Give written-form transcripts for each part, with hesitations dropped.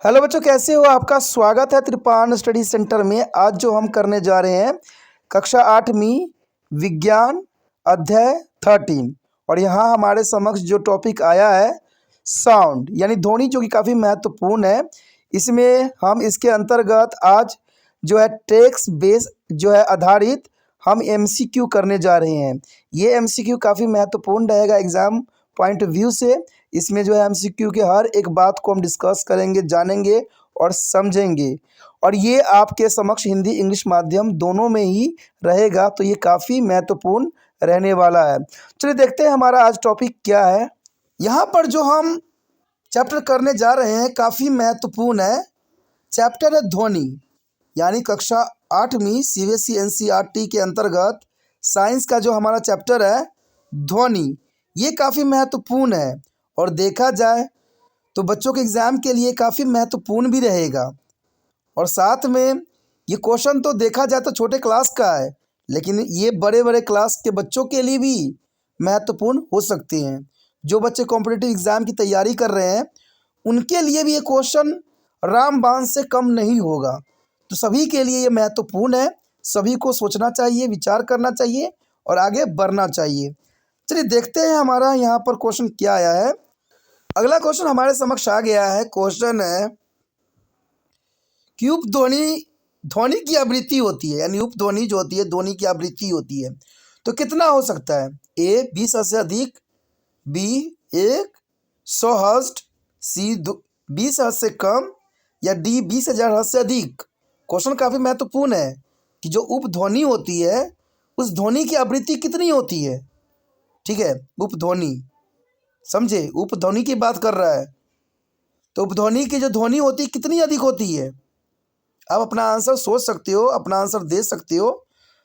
Hello बच्चों, कैसे हो? आपका स्वागत है त्रिपान स्टडी सेंटर में। आज जो हम करने जा रहे हैं कक्षा 8वीं विज्ञान अध्याय 13। और यहाँ हमारे समक्ष जो टॉपिक आया है साउंड यानी ध्वनि, जो कि काफ़ी महत्वपूर्ण है। इसमें हम इसके अंतर्गत आज जो है टेक्स्ट बेस जो है आधारित हम एमसीक्यू करने जा रहे हैं। ये एमसीक्यू काफ़ी महत्वपूर्ण रहेगा एग्ज़ाम पॉइंट ऑफ व्यू से। इसमें जो है एमसीक्यू के हर एक बात को हम डिस्कस करेंगे, जानेंगे और समझेंगे। और ये आपके समक्ष हिंदी इंग्लिश माध्यम दोनों में ही रहेगा, तो ये काफ़ी महत्वपूर्ण रहने वाला है। चलिए देखते हैं हमारा आज टॉपिक क्या है। यहाँ पर जो हम चैप्टर करने जा रहे हैं काफ़ी महत्वपूर्ण है। चैप्टर है ध्वनि, यानी कक्षा 8वीं सीबीएसई एनसीईआरटी के अंतर्गत साइंस का जो हमारा चैप्टर है ध्वनि, ये काफ़ी महत्वपूर्ण है। और देखा जाए तो बच्चों के एग्ज़ाम के लिए काफ़ी महत्वपूर्ण भी रहेगा। और साथ में ये क्वेश्चन तो देखा जाए तो छोटे क्लास का है, लेकिन ये बड़े बड़े क्लास के बच्चों के लिए भी महत्वपूर्ण हो सकते हैं। जो बच्चे कॉम्पिटिटिव एग्ज़ाम की तैयारी कर रहे हैं उनके लिए भी ये क्वेश्चन रामबाण से कम नहीं होगा। तो सभी के लिए ये महत्वपूर्ण है। सभी को सोचना चाहिए, विचार करना चाहिए और आगे बढ़ना चाहिए। चलिए देखते हैं हमारा यहाँ पर क्वेश्चन क्या आया है। अगला क्वेश्चन हमारे समक्ष आ गया है। क्वेश्चन है कि उपध्वनि ध्वनि की आवृत्ति होती है, यानी उपध्वनि जो होती है ध्वनि की आवृत्ति होती है, तो कितना हो सकता है? ए 20 हर्ट्ज से अधिक, बी 100 हर्ट्ज, सी 20 हर्ट्ज से कम, या डी 20,000 हर्ट्ज से अधिक। क्वेश्चन काफ़ी महत्वपूर्ण है कि जो उपध्वनि होती है उस ध्वनि की आवृत्ति कितनी होती है। ठीक है, उपध्वनि, समझे, उपध्वनि की बात कर रहा है। तो उपध्वनि की जो ध्वनि होती है कितनी अधिक होती है? आप अपना आंसर सोच सकते हो, अपना आंसर दे सकते हो।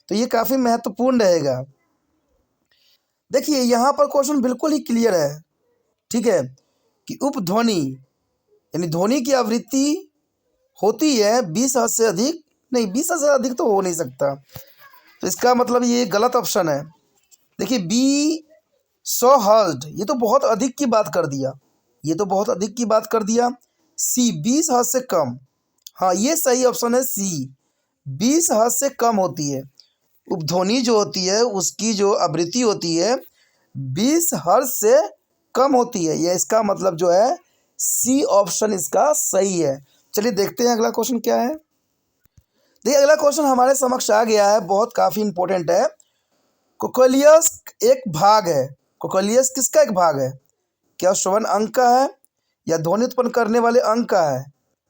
तो ये काफ़ी महत्वपूर्ण रहेगा। देखिए यहाँ पर क्वेश्चन बिल्कुल ही क्लियर है। ठीक है, कि उपध्वनि यानी ध्वनि की आवृत्ति होती है 20 हर्ट्ज से अधिक। नहीं, 20 हर्ट्ज से अधिक तो हो नहीं सकता, तो इसका मतलब ये गलत ऑप्शन है। देखिए बी 100 हर्ट्ज, ये तो बहुत अधिक की बात कर दिया, ये तो बहुत अधिक की बात कर दिया। सी 20 हर्ट्ज से कम, हाँ ये सही ऑप्शन है सी, 20 हर्ट्ज से कम होती है। उपध्वनि जो होती है उसकी जो आवृत्ति होती है 20 हर्ट्ज से कम होती है। यह इसका मतलब जो है सी ऑप्शन इसका सही है। चलिए देखते हैं अगला क्वेश्चन क्या है। देखिए अगला क्वेश्चन हमारे समक्ष आ गया है, बहुत काफ़ी इंपॉर्टेंट है। कोकोलियस एक भाग है। कोकोलियस किसका एक भाग है? क्या श्रवण अंग का है, या ध्वनि उत्पन्न करने वाले अंग का है,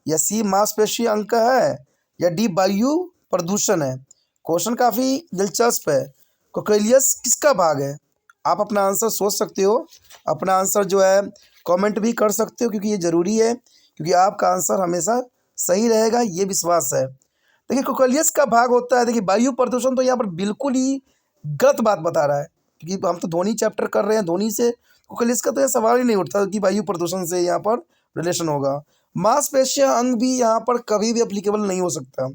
या सी मांसपेशी अंग का है, या डी वायु प्रदूषण है। क्वेश्चन काफ़ी दिलचस्प है। कोकोलियस किसका भाग है? आप अपना आंसर सोच सकते हो, अपना आंसर जो है कमेंट भी कर सकते हो, क्योंकि ये ज़रूरी है, क्योंकि आपका आंसर हमेशा सही रहेगा, ये विश्वास है। देखिए कोकोलियस का भाग होता है, देखिए वायु प्रदूषण तो यहाँ पर बिल्कुल ही गलत बात बता रहा है, क्योंकि हम तो ध्वनि चैप्टर कर रहे हैं। ध्वनि से कोकोलियस का तो यह सवाल ही नहीं उठता कि वायु प्रदूषण से यहाँ पर रिलेशन होगा। मांसपेशियां अंग भी यहाँ पर कभी भी अप्लीकेबल नहीं हो सकता।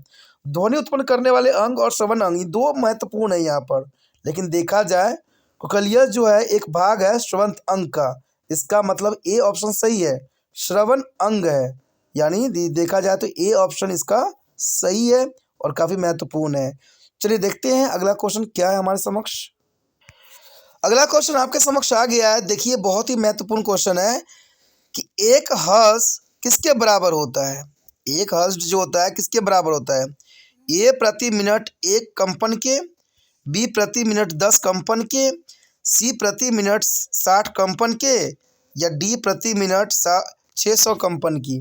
ध्वनि उत्पन्न करने वाले अंग और श्रवण अंग, ये दो महत्वपूर्ण है यहाँ पर। लेकिन देखा जाए कोकोलियस जो है एक भाग है श्रवण अंग का, इसका मतलब ए ऑप्शन सही है, श्रवण अंग है। यानी देखा जाए तो ए ऑप्शन इसका सही है और काफ़ी महत्वपूर्ण है। चलिए देखते हैं अगला क्वेश्चन क्या है हमारे समक्ष। अगला क्वेश्चन आपके समक्ष आ गया है। देखिए बहुत ही महत्वपूर्ण क्वेश्चन है कि एक हर्ट्ज किसके बराबर होता है? एक हर्ट्ज जो होता है किसके बराबर होता है? ए प्रति मिनट 1 कंपन के, बी प्रति मिनट 10 कंपन के, सी प्रति मिनट 60 कंपन के, या डी प्रति मिनट 600 कंपन की।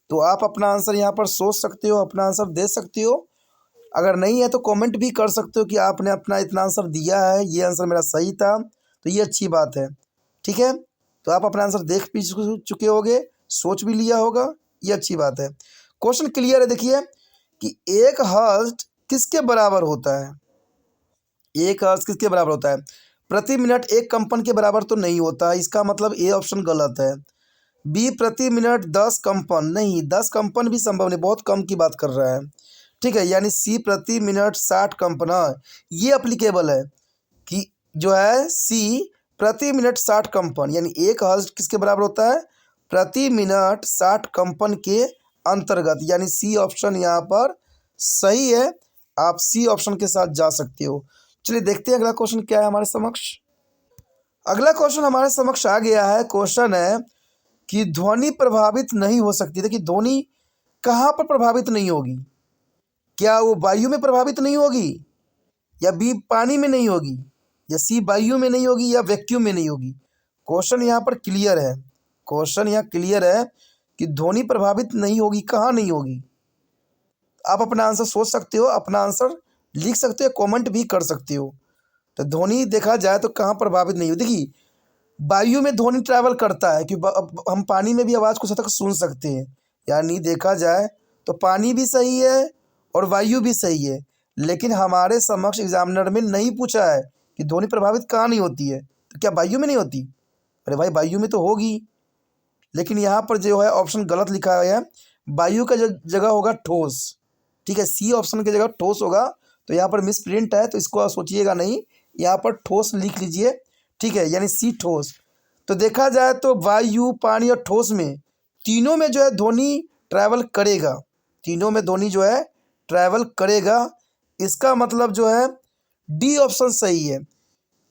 तो आप अपना आंसर यहाँ पर सोच सकते हो, अपना आंसर दे सकते हो। अगर नहीं है तो कमेंट भी कर सकते हो कि आपने अपना इतना आंसर दिया है, ये आंसर मेरा सही था, तो ये अच्छी बात है। ठीक है, तो आप अपना आंसर देख भी चुके होगे, सोच भी लिया होगा, ये अच्छी बात है। क्वेश्चन क्लियर है। देखिए कि एक हर्ट्ज किसके बराबर होता है? एक हर्ट्ज किसके बराबर होता है? प्रति मिनट 1 कंपन के बराबर तो नहीं होता, इसका मतलब ए ऑप्शन गलत है। बी प्रति मिनट 10 कंपन, नहीं 10 कंपन भी संभव नहीं, बहुत कम की बात कर रहा है। ठीक है, यानी सी प्रति मिनट 60 कंपन, हाँ ये अप्लीकेबल है कि जो है सी प्रति मिनट 60 कंपन, यानी एक हर्ट्ज किसके बराबर होता है? प्रति मिनट 60 कंपन के अंतर्गत, यानी सी ऑप्शन यहाँ पर सही है। आप सी ऑप्शन के साथ जा सकते हो। चलिए देखते हैं अगला क्वेश्चन क्या है हमारे समक्ष। अगला क्वेश्चन हमारे समक्ष आ गया है। क्वेश्चन है कि ध्वनि प्रभावित नहीं हो सकती। देखिए ध्वनि कहाँ पर प्रभावित नहीं होगी? क्या वो वायु में प्रभावित नहीं होगी, या बी पानी में नहीं होगी, या सी वायु में नहीं होगी, या वैक्यूम में नहीं होगी? क्वेश्चन यहाँ पर क्लियर है। क्वेश्चन यहाँ क्लियर है कि ध्वनि प्रभावित नहीं होगी। कहाँ नहीं होगी? आप अपना आंसर सोच सकते हो, अपना आंसर लिख सकते हो, कमेंट भी कर सकते हो। तो ध्वनि देखा जाए तो कहाँ प्रभावित नहीं होती? देखिए वायु में ध्वनि ट्रैवल करता है कि हम पानी में भी आवाज़ कुछ हद तक सुन सकते हैं, यानी देखा जाए तो पानी भी सही है और वायु भी सही है। लेकिन हमारे समक्ष एग्जामिनर में नहीं पूछा है कि ध्वनि प्रभावित कहाँ नहीं होती है, तो क्या वायु में नहीं होती? अरे भाई वायु में तो होगी। लेकिन यहाँ पर जो है ऑप्शन गलत लिखा है। वायु का जो जगह होगा ठोस, ठीक है, सी ऑप्शन की जगह ठोस होगा। तो यहाँ पर मिस प्रिंट है, तो इसको सोचिएगा नहीं, यहाँ पर ठोस लिख लीजिए, ठीक है, यानी सी ठोस। तो देखा जाए तो वायु, पानी और ठोस में तीनों में जो है ध्वनि ट्रैवल करेगा। तीनों में ध्वनि जो है ट्रैवल करेगा। इसका मतलब जो है डी ऑप्शन सही है।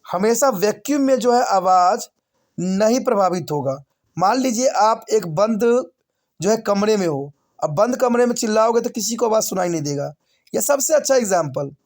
हमेशा वैक्यूम में जो है आवाज़ नहीं प्रभावित होगा। मान लीजिए आप एक बंद जो है कमरे में हो, अब बंद कमरे में चिल्लाओगे तो किसी को आवाज़ सुनाई नहीं देगा। यह सबसे अच्छा एग्जाम्पल।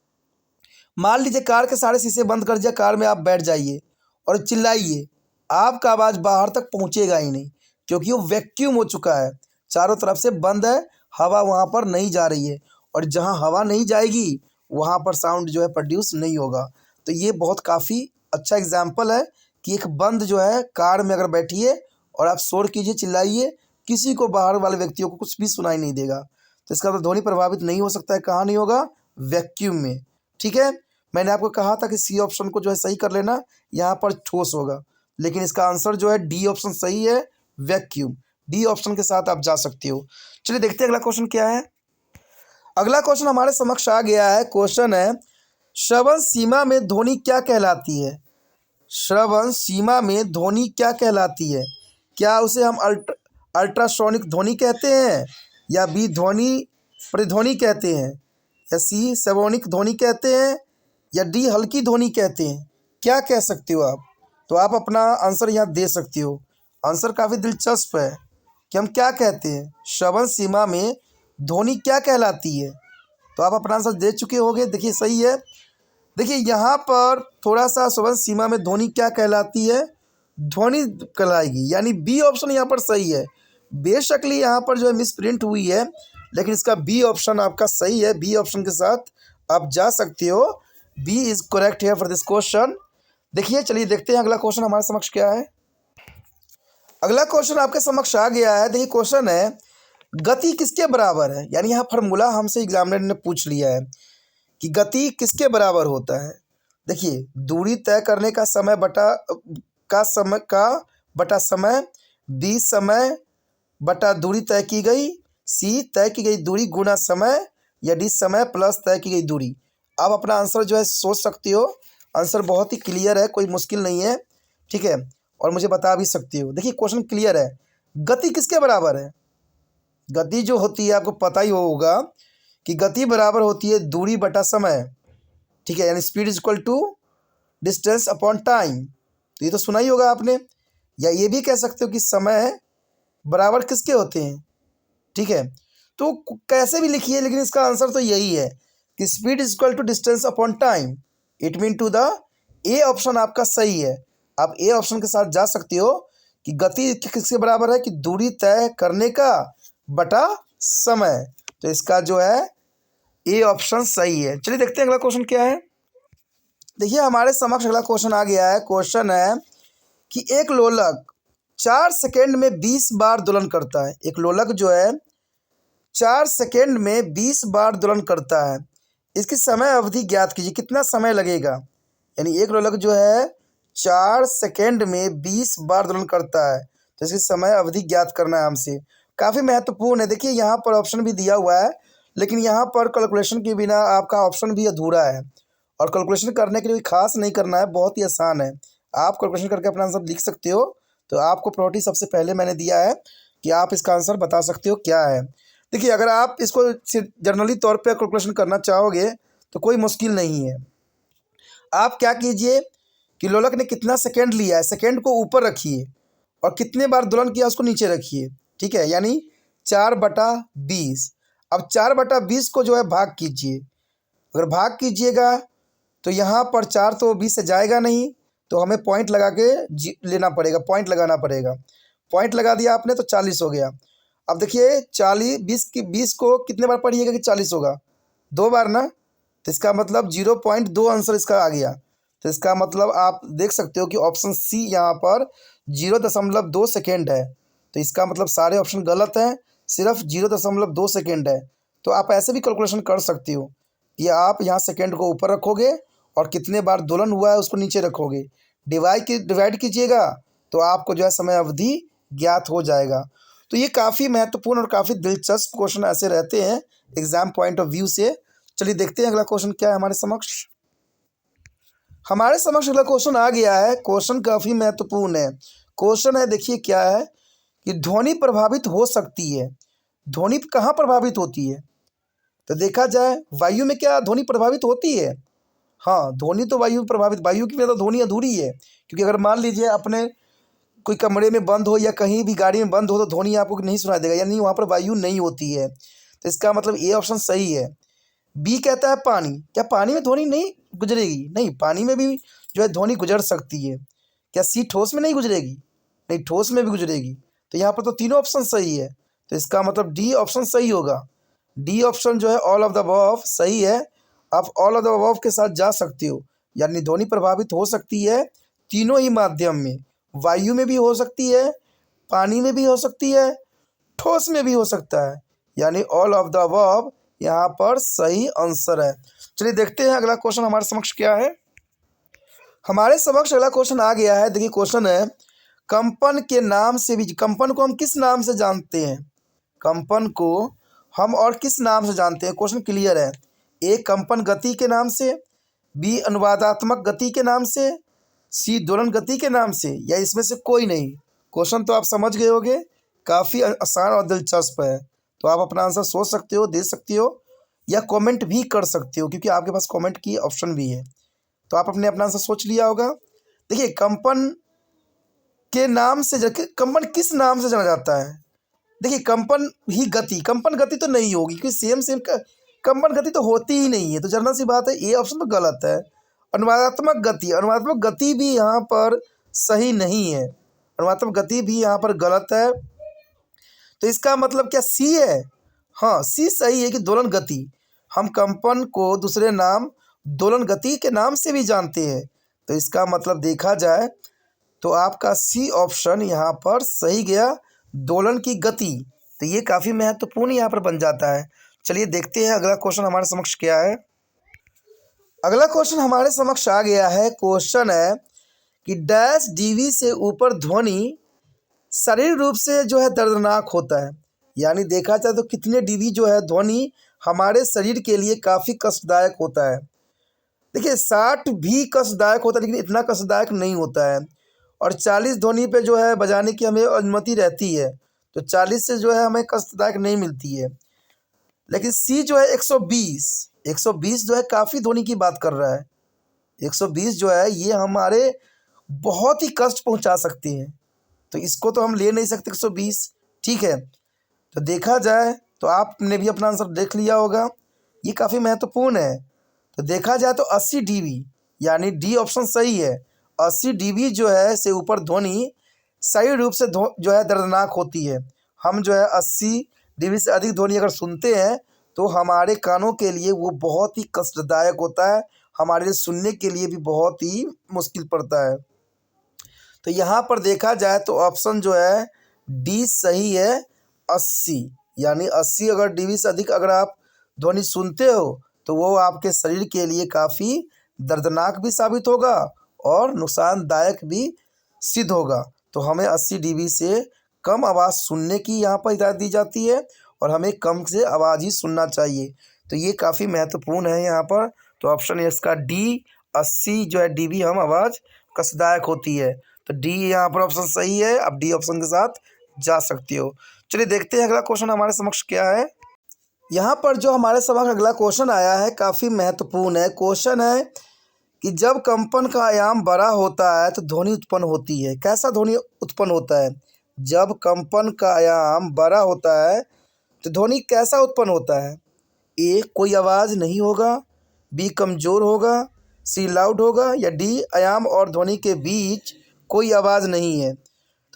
मान लीजिए कार के सारे शीशे बंद कर दिया, कार में आप बैठ जाइए और चिल्लाइए, आपका आवाज़ बाहर तक पहुंचेगा ही नहीं, क्योंकि वो वैक्यूम हो चुका है, चारों तरफ से बंद है, हवा वहां पर नहीं जा रही है। और जहां हवा नहीं जाएगी वहां पर साउंड जो है प्रोड्यूस नहीं होगा। तो ये बहुत काफ़ी अच्छा एग्जाम्पल है कि एक बंद जो है कार में अगर बैठिए और आप शोर कीजिए, चिल्लाइए, किसी को बाहर वाले व्यक्तियों को कुछ भी सुनाई नहीं देगा। तो इसका मतलब ध्वनि प्रभावित नहीं हो सकता है। कहाँ नहीं होगा? वैक्यूम में। ठीक है, मैंने आपको कहा था कि सी ऑप्शन को जो है सही कर लेना, यहाँ पर ठोस होगा, लेकिन इसका आंसर जो है डी ऑप्शन सही है, वैक्यूम। डी ऑप्शन के साथ आप जा सकते हो। चलिए देखते हैं अगला क्वेश्चन क्या है। अगला क्वेश्चन हमारे समक्ष आ गया है। क्वेश्चन है श्रवण सीमा में ध्वनि क्या कहलाती है? श्रवण सीमा में ध्वनि क्या कहलाती है? क्या उसे हम अल्ट्रासोनिक ध्वनि कहते हैं, या बी ध्वनि प्रतिध्वनि कहते हैं, या सी सैवोनिक ध्वनि कहते हैं, या डी हल्की ध्वनि कहते हैं? क्या कह सकते हो आप? तो आप अपना आंसर यहाँ दे सकते हो। आंसर काफ़ी दिलचस्प है कि हम क्या कहते हैं, श्रवण सीमा में ध्वनि क्या कहलाती है। तो आप अपना आंसर दे चुके होंगे। देखिए सही है। देखिए यहाँ पर थोड़ा सा श्रवण सीमा में ध्वनि क्या कहलाती है, ध्वनि कहलाएगी, यानी बी ऑप्शन यहाँ पर सही है। बेशकली यहाँ पर जो है मिस प्रिंट हुई है, लेकिन इसका बी ऑप्शन आपका सही है। बी ऑप्शन के साथ आप जा सकते हो। B is correct here for this question. देखिए चलिए देखते हैं अगला क्वेश्चन हमारे समक्ष क्या है। अगला क्वेश्चन आपके समक्ष आ गया है। देखिए क्वेश्चन है गति किसके बराबर है, यानी यहाँ फार्मूला हमसे एग्जामिनर ने पूछ लिया है कि गति किसके बराबर होता है। देखिए दूरी तय करने का समय बटा समय, बी समय बटा दूरी तय की गई, सी तय की गई दूरी गुना समय, या डी समय प्लस तय की गई दूरी। आप अपना आंसर जो है सोच सकते हो। आंसर बहुत ही क्लियर है, कोई मुश्किल नहीं है, ठीक है, और मुझे बता भी सकते हो। देखिए क्वेश्चन क्लियर है। गति किसके बराबर है? गति जो होती है आपको पता ही होगा कि गति बराबर होती है दूरी बटा समय, ठीक है, यानी speed is equal to distance upon time. तो ये तो सुना ही होगा आपने। या ये भी कह सकते हो कि समय बराबर किसके होते हैं, ठीक है। तो कैसे भी लिखिए, लेकिन इसका आंसर तो यही है कि speed is equal to distance upon time. It mean to the A option आपका सही है। आप ए ऑप्शन के साथ जा सकते हो कि गति किसके बराबर है, कि दूरी तय करने का बटा समय। तो इसका जो है ए ऑप्शन सही है। चलिए देखते हैं अगला क्वेश्चन क्या है। देखिए हमारे समक्ष अगला क्वेश्चन आ गया है। क्वेश्चन है कि एक लोलक 4 सेकेंड में 20 बार दोलन करता है। एक लोलक जो है 4 सेकेंड में 20 बार दोलन करता है। इसकी समय अवधि ज्ञात कीजिए, कितना समय लगेगा। यानी एक लोलक जो है 4 सेकेंड में 20 बार दोलन करता है, तो इसकी समय अवधि ज्ञात करना है हमसे। काफ़ी महत्वपूर्ण है। देखिए यहाँ पर ऑप्शन भी दिया हुआ है, लेकिन यहाँ पर कैलकुलेशन के बिना आपका ऑप्शन भी अधूरा है। और कैलकुलेशन करने के लिए खास नहीं करना है, बहुत ही आसान है। आप कैलकुलेशन करके अपना आंसर लिख सकते हो। तो आपको प्रायोरिटी सबसे पहले मैंने दिया है कि आप इसका आंसर बता सकते हो क्या है। देखिए अगर आप इसको जनरली तौर पे कैलकुलेशन करना चाहोगे तो कोई मुश्किल नहीं है। आप क्या कीजिए कि लोलक ने कितना सेकंड लिया है, सेकंड को ऊपर रखिए और कितने बार दोलन किया उसको नीचे रखिए। ठीक है, यानी 4/20। अब 4/20 को जो है भाग कीजिए। अगर भाग कीजिएगा तो यहाँ पर 4 तो 20 से जाएगा नहीं, तो हमें पॉइंट लगा के लेना पड़ेगा, पॉइंट लगाना पड़ेगा। पॉइंट लगा दिया आपने तो 40 हो गया। अब देखिए 40 20 को कितने बार पढ़िएगा कि 40 होगा, 2 बार ना, तो इसका मतलब 0.2 आंसर इसका आ गया। तो इसका मतलब आप देख सकते हो कि ऑप्शन सी यहाँ पर 0.2 सेकेंड है। तो इसका मतलब सारे ऑप्शन गलत हैं, सिर्फ 0.2 सेकेंड है। तो आप ऐसे भी कैलकुलेशन कर सकते हो कि आप यहाँ सेकेंड को ऊपर रखोगे और कितने बार दोलन हुआ है उसको नीचे रखोगे, डिवाइड कीजिएगा तो आपको जो है समय अवधि ज्ञात हो जाएगा। तो ये काफ़ी महत्वपूर्ण और काफ़ी दिलचस्प क्वेश्चन ऐसे रहते हैं एग्जाम पॉइंट ऑफ व्यू से। चलिए देखते हैं अगला क्वेश्चन क्या है हमारे समक्ष। अगला क्वेश्चन आ गया है। क्वेश्चन काफ़ी महत्वपूर्ण है। क्वेश्चन है, देखिए क्या है कि ध्वनि प्रभावित हो सकती है। ध्वनि कहाँ प्रभावित होती है? तो देखा जाए वायु में क्या ध्वनि प्रभावित होती है? हाँ, ध्वनि तो वायु प्रभावित, वायु की मतलब ध्वनि अधूरी है, क्योंकि अगर मान लीजिए अपने कोई कमरे में बंद हो या कहीं भी गाड़ी में बंद हो तो ध्वनि आपको नहीं सुनाई देगा, यानी वहाँ पर वायु नहीं होती है। तो इसका मतलब ए ऑप्शन सही है। बी कहता है पानी। क्या पानी में ध्वनि नहीं गुजरेगी? नहीं, पानी में भी जो है ध्वनि गुजर सकती है। क्या सी ठोस में नहीं गुजरेगी? नहीं, ठोस में भी गुजरेगी। तो यहाँ पर तो तीनों ऑप्शन सही है। तो इसका मतलब डी ऑप्शन सही होगा। डी ऑप्शन जो है ऑल ऑफ द अबव सही है। आप ऑल ऑफ द अबव के साथ जा सकते हो, यानी ध्वनि प्रभावित हो सकती है तीनों ही माध्यम में। वायु में भी हो सकती है, पानी में भी हो सकती है, ठोस में भी हो सकता है, यानी ऑल ऑफ द अबव यहाँ पर सही आंसर है। चलिए देखते हैं अगला क्वेश्चन हमारे समक्ष क्या है। हमारे समक्ष अगला क्वेश्चन आ गया है। देखिए क्वेश्चन है, कंपन के नाम से भी, कंपन को हम किस नाम से जानते हैं? कंपन को हम और किस नाम से जानते हैं? क्वेश्चन क्लियर है। ए कंपन गति के नाम से, बी अनुवादात्मक गति के नाम से, सी दोलन गति के नाम से, या इसमें से कोई नहीं। क्वेश्चन तो आप समझ गए होंगे, काफ़ी आसान और दिलचस्प है। तो आप अपना आंसर सोच सकते हो, दे सकते हो, या कमेंट भी कर सकते हो, क्योंकि आपके पास कमेंट की ऑप्शन भी है। तो आप अपना आंसर सोच लिया होगा। देखिए कंपन के नाम से, कंपन किस नाम से जाना जाता है? देखिए कंपन ही गति, कंपन गति तो नहीं होगी, क्योंकि सेम कंपन गति तो होती ही नहीं है। तो जनरल सी बात है, ये ऑप्शन तो गलत है। अनुवादात्मक गति, अनुवादात्मक गति भी यहाँ पर सही नहीं है। अनुवादात्मक गति भी यहाँ पर गलत है। तो इसका मतलब क्या सी है? हाँ, सी सही है कि दोलन गति। हम कंपन को दूसरे नाम दोलन गति के नाम से भी जानते हैं। तो इसका मतलब देखा जाए तो आपका सी ऑप्शन यहाँ पर सही गया, दोलन की गति। तो ये काफ़ी महत्वपूर्ण यहाँ पर बन जाता है। चलिए देखते हैं अगला क्वेश्चन हमारे समक्ष क्या है। अगला क्वेश्चन हमारे समक्ष आ गया है। क्वेश्चन है कि डैश डीवी से ऊपर ध्वनि शारीरिक रूप से जो है दर्दनाक होता है। यानी देखा जाए तो कितने डीवी जो है ध्वनि हमारे शरीर के लिए काफ़ी कष्टदायक होता है। देखिए 60 भी कष्टदायक होता है, लेकिन इतना कष्टदायक नहीं होता है। और 40 ध्वनि पे जो है बजाने की हमें अनुमति रहती है। तो 40 से जो है हमें कष्टदायक नहीं मिलती है। लेकिन सी जो है 120 जो है काफ़ी ध्वनि की बात कर रहा है। 120 जो है ये हमारे बहुत ही कष्ट पहुंचा सकते हैं। तो इसको तो हम ले नहीं सकते 120। ठीक है, तो देखा जाए तो आपने भी अपना आंसर देख लिया होगा, ये काफ़ी महत्वपूर्ण है। तो देखा जाए तो 80 डीबी, यानी डी ऑप्शन सही है। 80 डीबी जो है से ऊपर ध्वनि सही रूप से जो है दर्दनाक होती है। हम जो है 80 डीबी से अधिक ध्वनि अगर सुनते हैं तो हमारे कानों के लिए वो बहुत ही कष्टदायक होता है, हमारे लिए सुनने के लिए भी बहुत ही मुश्किल पड़ता है। तो यहाँ पर देखा जाए तो ऑप्शन जो है डी सही है, 80। यानी 80 अगर डीबी से अधिक अगर आप ध्वनि सुनते हो तो वो आपके शरीर के लिए काफ़ी दर्दनाक भी साबित होगा और नुकसानदायक भी सिद्ध होगा। तो हमें 80 डीबी से कम आवाज़ सुनने की यहाँ पर हिदायत दी जाती है और हमें कम से आवाज़ ही सुनना चाहिए। तो ये काफ़ी महत्वपूर्ण है यहाँ पर। तो ऑप्शन इसका डी, 80 जो है डीबी हम आवाज़ कष्टदायक होती है। तो डी यहाँ पर ऑप्शन सही है। आप डी ऑप्शन के साथ जा सकती हो। चलिए देखते हैं अगला क्वेश्चन हमारे समक्ष क्या है। यहाँ पर जो हमारे समक्ष अगला क्वेश्चन आया है काफ़ी महत्वपूर्ण है। क्वेश्चन है कि जब कंपन का आयाम बड़ा होता है तो ध्वनि उत्पन्न होती है। कैसा ध्वनि उत्पन्न होता है? जब कंपन का आयाम बड़ा होता है तो ध्वनि कैसा उत्पन्न होता है? ए, कोई आवाज़ नहीं होगा, बी, कमज़ोर होगा, सी, लाउड होगा, या डी, आयाम और ध्वनि के बीच कोई आवाज़ नहीं है।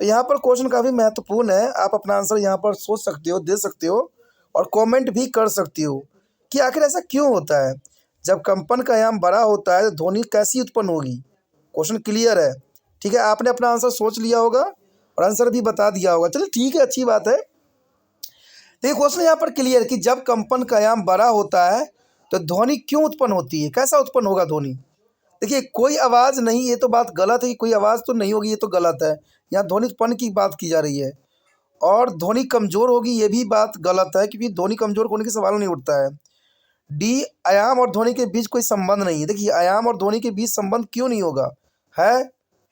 तो यहाँ पर क्वेश्चन काफ़ी महत्वपूर्ण है। आप अपना आंसर यहाँ पर सोच सकते हो, दे सकते हो और कमेंट भी कर सकती हो कि आखिर ऐसा क्यों होता है। जब कंपन का आयाम बड़ा होता है तो ध्वनि कैसी उत्पन्न होगी? क्वेश्चन क्लियर है, ठीक है। आपने अपना आंसर सोच लिया होगा और आंसर भी बता दिया होगा। चलिए ठीक है, अच्छी बात है। देखिए क्वेश्चन यहाँ पर क्लियर कि जब कंपन का आयाम बड़ा होता है तो ध्वनि क्यों उत्पन्न होती है, कैसा उत्पन्न होगा ध्वनि। देखिए कोई आवाज़ नहीं, ये तो बात गलत है कि कोई आवाज़ तो नहीं होगी, ये तो गलत है। यहाँ ध्वनि उत्पन्न की बात की जा रही है। और ध्वनि कमज़ोर होगी, ये भी बात गलत है क्योंकि ध्वनि कमज़ोर होने का सवाल नहीं उठता है। डी, आयाम और ध्वनि के बीच कोई संबंध नहीं है। देखिए आयाम और ध्वनि के बीच संबंध क्यों नहीं होगा है,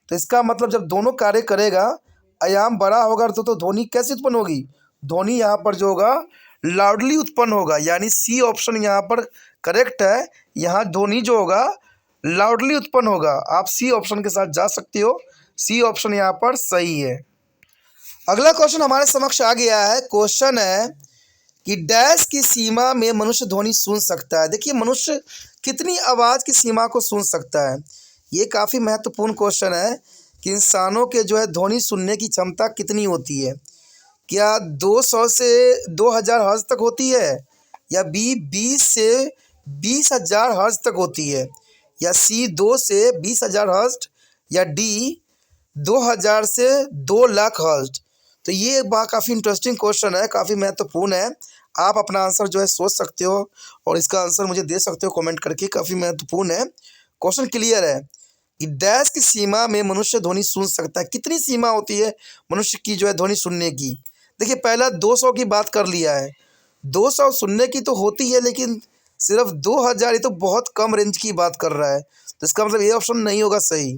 तो इसका मतलब जब दोनों कार्य करेगा, आयाम बड़ा होगा तो ध्वनि कैसे उत्पन्न होगी? ध्वनि यहाँ पर जो होगा लाउडली उत्पन्न होगा, यानी सी ऑप्शन यहाँ पर करेक्ट है। यहाँ ध्वनि जो होगा लाउडली उत्पन्न होगा। आप सी ऑप्शन के साथ जा सकते हो, सी ऑप्शन यहाँ पर सही है। अगला क्वेश्चन हमारे समक्ष आ गया है। क्वेश्चन है कि डैश की सीमा में मनुष्य ध्वनि सुन सकता है। देखिए मनुष्य कितनी आवाज़ की सीमा को सुन सकता है, ये काफ़ी महत्वपूर्ण क्वेश्चन है कि इंसानों के जो है ध्वनि सुनने की क्षमता कितनी होती है। क्या 200 से 2000 हर्ट्ज तक होती है, या बी 20 से 20,000 हर्ट्ज तक होती है, या सी 2 से 20,000 हर्ट्ज, या डी 2000 से 2 लाख हर्ट्ज। तो ये काफ़ी इंटरेस्टिंग क्वेश्चन है, काफ़ी महत्वपूर्ण है। आप अपना आंसर जो है सोच सकते हो और इसका आंसर मुझे दे सकते हो कमेंट करके। काफ़ी महत्वपूर्ण है, क्वेश्चन क्लियर है कि डैश की सीमा में मनुष्य ध्वनि सुन सकता है। कितनी सीमा होती है मनुष्य की जो है ध्वनि सुनने की? देखिए पहला 200 की बात कर लिया है, 200 सुनने की तो होती है, लेकिन सिर्फ 2000 ये तो बहुत कम रेंज की बात कर रहा है, तो इसका मतलब ये ऑप्शन नहीं होगा सही।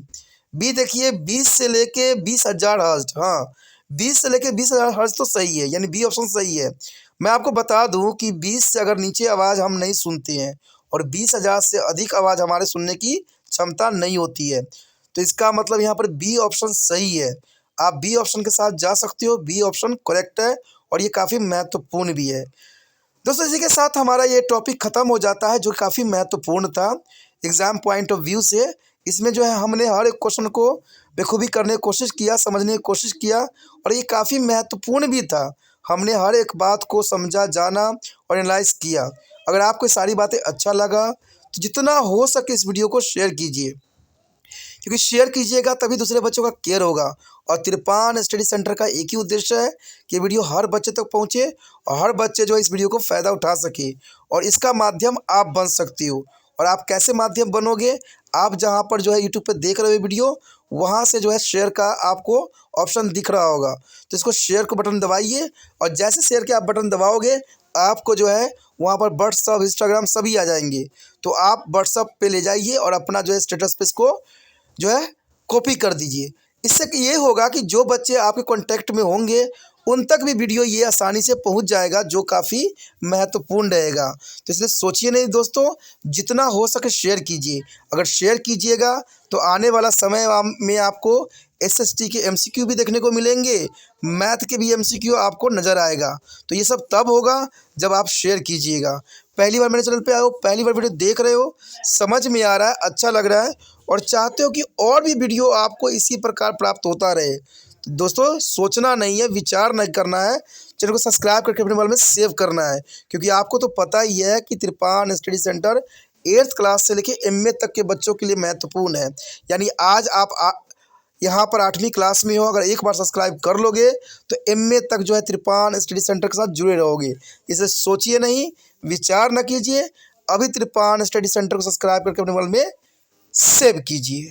बी देखिए 20 से लेके 20,000 हर्ट्ज, हाँ 20 से लेके 20,000 हर्ट्ज तो सही है, यानी बी ऑप्शन सही है। मैं आपको बता दूं कि 20 से अगर नीचे आवाज़ हम नहीं सुनते हैं और 20,000 से अधिक आवाज़ हमारे सुनने की क्षमता नहीं होती है, तो इसका मतलब यहाँ पर बी ऑप्शन सही है। आप बी ऑप्शन के साथ जा सकते हो, बी ऑप्शन करेक्ट है और ये काफ़ी महत्वपूर्ण भी है। दोस्तों इसी के साथ हमारा ये टॉपिक ख़त्म हो जाता है, जो काफ़ी महत्वपूर्ण था एग्ज़ाम पॉइंट ऑफ व्यू से। इसमें जो है हमने हर एक क्वेश्चन को बखूबी करने की कोशिश किया, समझने की कोशिश किया, और ये काफ़ी महत्वपूर्ण भी था। हमने हर एक बात को समझा, जाना और एनालाइज किया। अगर आपको सारी बातें अच्छा लगा तो जितना हो सके इस वीडियो को शेयर कीजिए, क्योंकि शेयर कीजिएगा तभी दूसरे बच्चों का केयर होगा। और तिरपान स्टडी सेंटर का एक ही उद्देश्य है कि वीडियो हर बच्चे तक पहुंचे और हर बच्चे जो है इस वीडियो को फ़ायदा उठा सके, और इसका माध्यम आप बन सकती हो। और आप कैसे माध्यम बनोगे? आप जहां पर जो है यूट्यूब पर देख रहे हो वीडियो, वहां से जो है शेयर का आपको ऑप्शन दिख रहा होगा, तो इसको शेयर को बटन दबाइए, और जैसे शेयर के आप बटन दबाओगे आपको जो है वहाँ पर व्हाट्सअप, इंस्टाग्राम सभी आ जाएंगे। तो आप व्हाट्सअप पे ले जाइए और अपना जो है स्टेटस पे इसको जो है कॉपी कर दीजिए। इससे कि ये होगा कि जो बच्चे आपके कांटेक्ट में होंगे उन तक भी वीडियो ये आसानी से पहुंच जाएगा, जो काफ़ी महत्वपूर्ण रहेगा। तो इसलिए सोचिए नहीं दोस्तों, जितना हो सके शेयर कीजिए। अगर शेयर कीजिएगा तो आने वाला समय में आपको एसएसटी के एमसीक्यू भी देखने को मिलेंगे, मैथ के भी एमसीक्यू आपको नज़र आएगा। तो ये सब तब होगा जब आप शेयर कीजिएगा। पहली बार मेरे चैनल पे आए हो, पहली बार वीडियो देख रहे हो, समझ में आ रहा है, अच्छा लग रहा है और चाहते हो कि और भी वीडियो आपको इसी प्रकार प्राप्त होता रहे, तो दोस्तों सोचना नहीं है, विचार नहीं करना है, चैनल को सब्सक्राइब करके अपने मोबाइल में सेव करना है। क्योंकि आपको तो पता ही है कि तिरपान स्टडी सेंटर 8th क्लास से लेके एमए तक के बच्चों के लिए महत्वपूर्ण है। यानी आज आप यहाँ पर 8वीं क्लास में हो, अगर एक बार सब्सक्राइब कर लोगे तो एमए तक जो है तिरपान स्टडी सेंटर के साथ जुड़े रहोगे। इसे सोचिए नहीं, विचार न कीजिए, अभी तिरपान स्टडी सेंटर को सब्सक्राइब करके अपने मोबाइल में सेव कीजिए।